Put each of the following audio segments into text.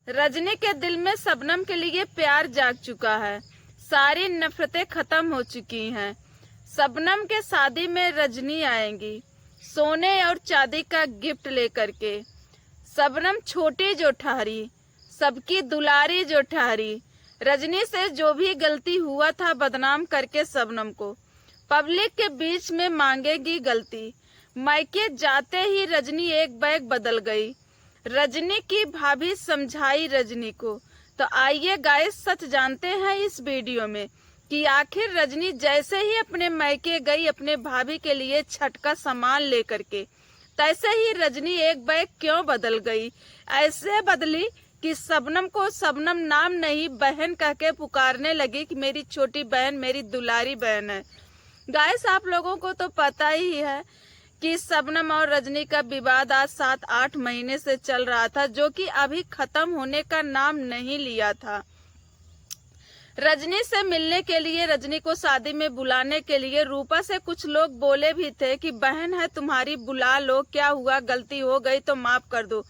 रजनी के दिल में शबनम के लिए प्यार जाग चुका है। सारी नफरतें खत्म हो चुकी हैं। शबनम के शादी में रजनी आएंगी सोने और चांदी का गिफ्ट लेकर के। शबनम छोटी जो ठहरी, सबकी दुलारी जो ठहरी। रजनी से जो भी गलती हुआ था बदनाम करके शबनम को पब्लिक के बीच में मांगेगी गलती। मायके जाते ही रजनी एक बैग बदल गई। रजनी की भाभी समझाई रजनी को। तो आइए गाइस सच जानते हैं इस वीडियो में कि आखिर रजनी जैसे ही अपने मायके गई अपने भाभी के लिए छठ का सामान लेकर के, तैसे ही रजनी एक बैग क्यों बदल गई। ऐसे बदली कि शबनम को शबनम नाम नहीं बहन कह के पुकारने लगी कि मेरी छोटी बहन, मेरी दुलारी बहन है। गाइस आप लोगों को तो पता ही है कि शबनम और रजनी का विवाद आज 7-8 महीने से चल रहा था, जो कि अभी खत्म होने का नाम नहीं लिया था। रजनी से मिलने के लिए, रजनी को शादी में बुलाने के लिए रूपा से कुछ लोग बोले भी थे कि बहन है तुम्हारी, बुला लो, क्या हुआ, गलती हो गई तो माफ कर दो।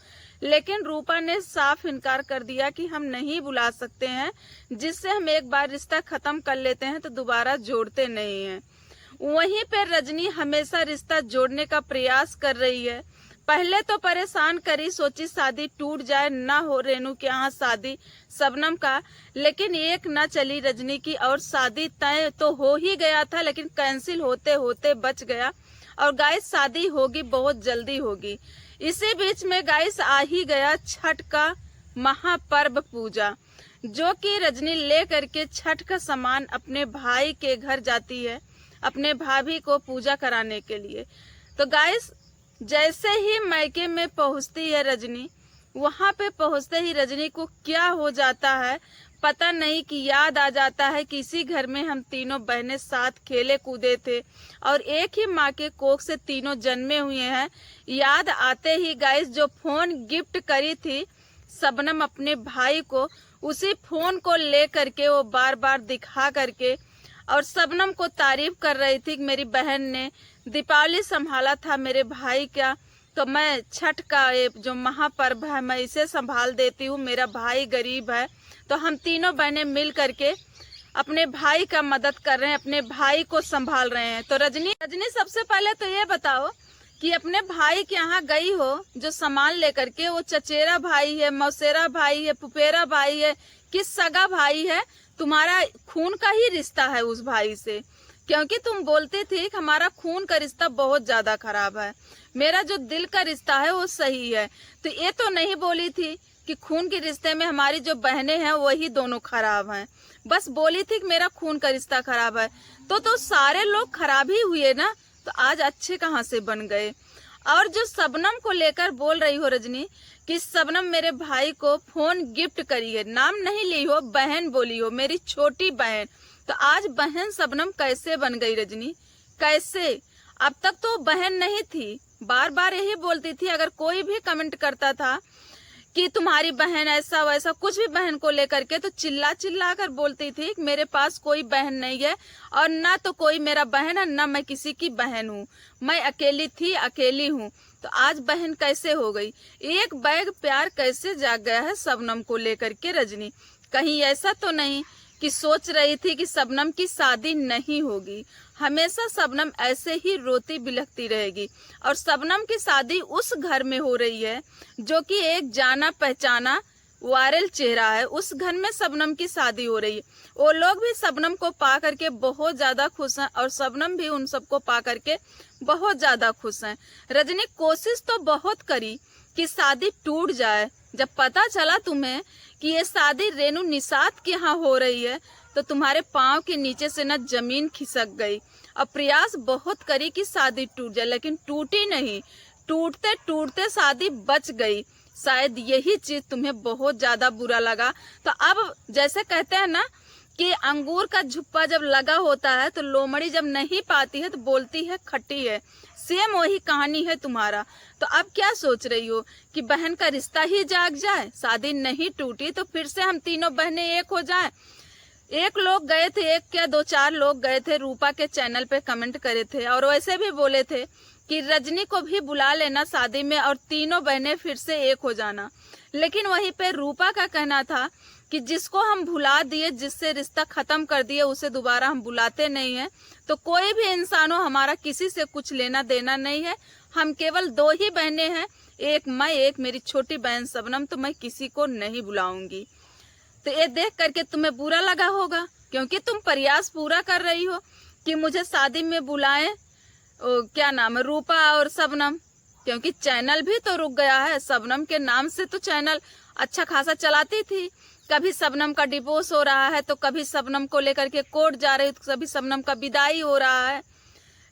लेकिन रूपा ने साफ इनकार कर दिया कि हम नहीं बुला सकते हैं, जिससे हम एक बार रिश्ता खत्म कर लेते हैं तो दोबारा जोड़ते नहीं हैं। वहीं पे रजनी हमेशा रिश्ता जोड़ने का प्रयास कर रही है। पहले तो परेशान करी, सोची शादी टूट जाए, ना हो रेनू के यहाँ शादी शबनम का, लेकिन एक ना चली रजनी की और शादी तय तो हो ही गया था, लेकिन कैंसिल होते होते बच गया। और गाइस शादी होगी, बहुत जल्दी होगी। इसी बीच में गाइस आ ही गया छठ का महापर्व पूजा, जो कि रजनी ले करके छठ का सामान अपने भाई के घर जाती है अपने भाभी को पूजा कराने के लिए। तो गाइस जैसे ही मायके में पहुंचती है रजनी, वहां पे पहुंचते ही रजनी को क्या हो जाता है पता नहीं, कि याद आ जाता है कि इसी घर में हम तीनों बहनें साथ खेले कूदे थे और एक ही माँ के कोख से तीनों जन्मे हुए हैं। याद आते ही गाइस जो फोन गिफ्ट करी थी शबनम अपने भाई को, उसी फोन को ले करके वो बार बार दिखा करके और शबनम को तारीफ कर रही थी कि मेरी बहन ने दीपावली संभाला था मेरे भाई का, तो मैं छठ का ये जो महापर्व है मैं इसे संभाल देती हूँ, मेरा भाई गरीब है। तो हम तीनों बहनें मिल करके अपने भाई का मदद कर रहे हैं, अपने भाई को संभाल रहे हैं। तो रजनी सबसे पहले तो ये बताओ कि अपने भाई के यहाँ गई हो जो सामान लेकर के, वो चचेरा भाई है, मौसेरा भाई है, पुपेरा भाई है, किस सगा भाई है, तुम्हारा खून का ही रिश्ता है उस भाई से। क्योंकि तुम बोलती थी कि हमारा खून का रिश्ता बहुत ज्यादा खराब है, मेरा जो दिल का रिश्ता है वो सही है। तो ये तो नहीं बोली थी कि खून के रिश्ते में हमारी जो बहनें हैं वही दोनों खराब हैं, बस बोली थी कि मेरा खून का रिश्ता खराब है। तो सारे लोग खराब ही हुए ना, तो आज अच्छे कहाँ से बन गए। और जो शबनम को लेकर बोल रही हो रजनी कि शबनम मेरे भाई को फोन गिफ्ट करी है, नाम नहीं ली हो, बहन बोली हो, मेरी छोटी बहन। तो आज बहन शबनम कैसे बन गई रजनी, कैसे? अब तक तो बहन नहीं थी, बार बार यही बोलती थी। अगर कोई भी कमेंट करता था कि तुम्हारी बहन ऐसा वैसा कुछ भी बहन को लेकर के, तो चिल्ला चिल्ला कर बोलती थी कि मेरे पास कोई बहन नहीं है और ना तो कोई मेरा बहन है, ना मैं किसी की बहन हूँ, मैं अकेली थी, अकेली हूँ। तो आज बहन कैसे हो गई? एक बैग प्यार कैसे जाग गया है शबनम को लेकर के रजनी? कहीं ऐसा तो नहीं कि सोच रही थी कि शबनम की शादी नहीं होगी, हमेशा शबनम ऐसे ही रोती बिलखती रहेगी। और शबनम की शादी उस घर में हो रही है जो कि एक जाना पहचाना वायरल चेहरा है, उस घर में शबनम की शादी हो रही है। वो लोग भी शबनम को पा करके बहुत ज्यादा खुश हैं और शबनम भी उन सबको पा करके बहुत ज्यादा खुश हैं। रजनी कोशिश तो बहुत करी कि शादी टूट जाए। जब पता चला तुम्हें कि ये शादी रेनू निषाद के यहाँ हो रही है, तो तुम्हारे पाँव के नीचे से न जमीन खिसक गई। और प्रयास बहुत करी कि शादी टूट जाए, लेकिन टूटी नहीं। टूटते टूटते शादी बच गई। शायद यही चीज तुम्हें बहुत ज्यादा बुरा लगा। तो अब जैसे कहते हैं ना कि अंगूर का झुप्पा जब लगा होता है तो लोमड़ी जब नहीं पाती है तो बोलती है खट्टी है, सेम वही कहानी है तुम्हारा। तो अब क्या सोच रही हो कि बहन का रिश्ता ही जाग जाए? शादी नहीं टूटी तो फिर से हम तीनों बहनें एक हो जाएं। एक लोग गए थे, एक क्या 2-4 लोग गए थे, रूपा के चैनल पे कमेंट करे थे और वैसे भी बोले थे कि रजनी को भी बुला लेना शादी में और तीनों बहनें फिर से एक हो जाना। लेकिन वहीं पे रूपा का कहना था कि जिसको हम भुला दिए, जिससे रिश्ता खत्म कर दिए, उसे दोबारा हम बुलाते नहीं है। तो कोई भी इंसान हो, हमारा किसी से कुछ लेना देना नहीं है। हम केवल 2 ही बहनें हैं, एक मैं, एक मेरी छोटी बहन शबनम, तो मैं किसी को नहीं बुलाऊंगी। तो ये देख करके तुम्हें बुरा लगा होगा, क्योंकि तुम प्रयास पूरा कर रही हो कि मुझे शादी में बुलाएं, क्या नाम है, रूपा और शबनम, क्योंकि चैनल भी तो रुक गया है। शबनम के नाम से तो चैनल अच्छा खासा चलाती थी। कभी शबनम का डिवोर्स हो रहा है, तो कभी शबनम को लेकर के कोर्ट जा रही, तो कभी शबनम का विदाई हो रहा है।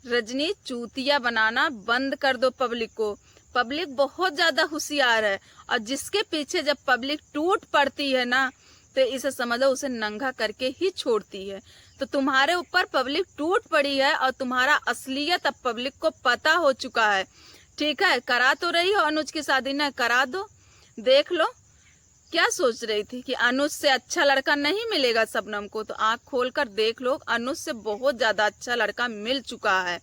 रजनी, चूतिया बनाना बंद कर दो पब्लिक को। पब्लिक बहुत ज्यादा होशियार है, और जिसके पीछे जब पब्लिक टूट पड़ती है ना, तो इसे समझो उसे नंगा करके ही छोड़ती है। तो तुम्हारे ऊपर पब्लिक टूट पड़ी है, और तुम्हारा असलियत अब पब्लिक को पता हो चुका है। ठीक है, करा तो रही हो अनुज की शादी, ना करा दो, देख लो। क्या सोच रही थी कि अनुज से अच्छा लड़का नहीं मिलेगा शबनम को? तो आंख खोलकर देख लो, अनुज से बहुत ज्यादा अच्छा लड़का मिल चुका है।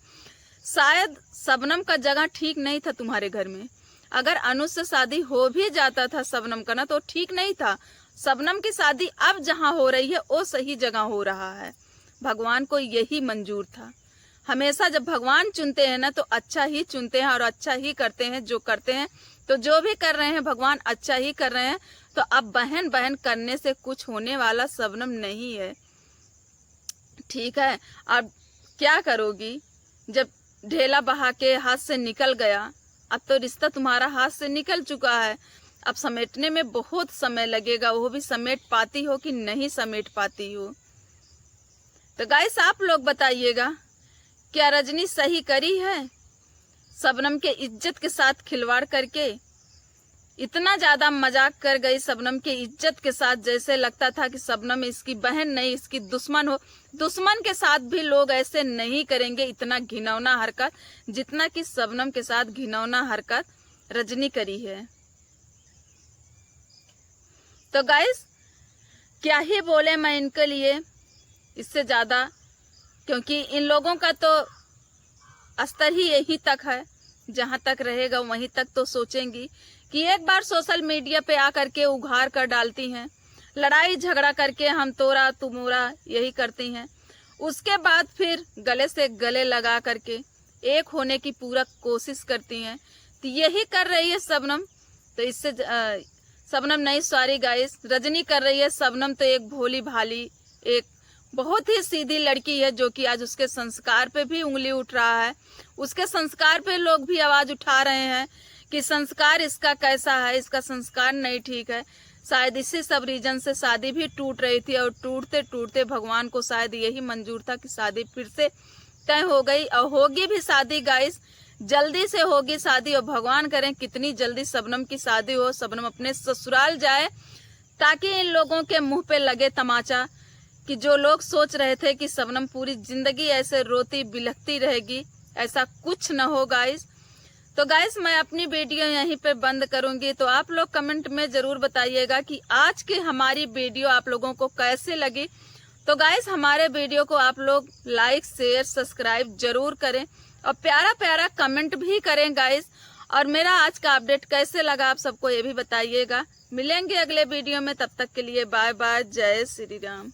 शायद शबनम का जगह ठीक नहीं था तुम्हारे घर में। अगर अनुज से शादी हो भी जाता था शबनम का ना, तो ठीक नहीं था। शबनम की शादी अब जहां हो रही है वो सही जगह हो रहा है। भगवान को यही मंजूर था। हमेशा जब भगवान चुनते हैं ना, तो अच्छा ही चुनते हैं और अच्छा ही करते हैं जो करते हैं। तो जो भी कर रहे हैं भगवान अच्छा ही कर रहे हैं। तो अब बहन बहन करने से कुछ होने वाला शबनम नहीं है। ठीक है, अब क्या करोगी? जब ढेला बहा के हाथ से निकल गया, अब तो रिश्ता तुम्हारा हाथ से निकल चुका है। अब समेटने में बहुत समय लगेगा, वो भी समेट पाती हो कि नहीं समेट पाती हो। तो गाइस, आप लोग बताइएगा, क्या रजनी सही करी है शबनम के इज्जत के साथ खिलवाड़ करके? इतना ज्यादा मजाक कर गई शबनम के इज्जत के साथ, जैसे लगता था कि शबनम इसकी बहन नहीं, इसकी दुश्मन हो। दुश्मन के साथ भी लोग ऐसे नहीं करेंगे इतना घिनौना हरकत, जितना कि शबनम के साथ घिनौना हरकत रजनी करी है। तो गाइस, क्या ही बोले मैं इनके लिए इससे ज्यादा, क्योंकि इन लोगों का तो स्तर ही यही तक है। जहां तक रहेगा वहीं तक तो सोचेंगी कि एक बार सोशल मीडिया पे आकर के उघार कर डालती हैं, लड़ाई झगड़ा करके हम तोरा तू मोरा यही करती हैं। उसके बाद फिर गले से गले लगा करके एक होने की पूरा कोशिश करती हैं। तो यही कर रही है शबनम। तो इससे शबनम नहीं, सॉरी गाइस, रजनी कर रही है। शबनम तो एक भोली भाली, एक बहुत ही सीधी लड़की है, जो कि आज उसके संस्कार पे भी उंगली उठ रहा है। उसके संस्कार पे लोग भी आवाज उठा रहे हैं कि संस्कार इसका कैसा है, इसका संस्कार नहीं ठीक है। शायद इसी सब रीजन से शादी भी टूट रही थी, और टूटते टूटते भगवान को शायद यही मंजूर था कि शादी फिर से तय हो गई, और होगी भी शादी गाइस, जल्दी से होगी शादी। और भगवान करें कितनी जल्दी शबनम की शादी हो, शबनम अपने ससुराल जाए, ताकि इन लोगों के मुंह पे लगे तमाचा कि जो लोग सोच रहे थे कि शबनम पूरी जिंदगी ऐसे रोती बिलखती रहेगी, ऐसा कुछ न हो गाइस। तो गाइस, मैं अपनी वीडियो यहीं पे बंद करूंगी। तो आप लोग कमेंट में जरूर बताइएगा कि आज की हमारी वीडियो आप लोगों को कैसे लगी। तो गाइस, हमारे वीडियो को आप लोग लाइक शेयर सब्सक्राइब जरूर करें, और प्यारा प्यारा कमेंट भी करें गाइस। और मेरा आज का अपडेट कैसे लगा आप सबको ये भी बताइएगा। मिलेंगे अगले वीडियो में, तब तक के लिए बाय बाय, जय श्री राम।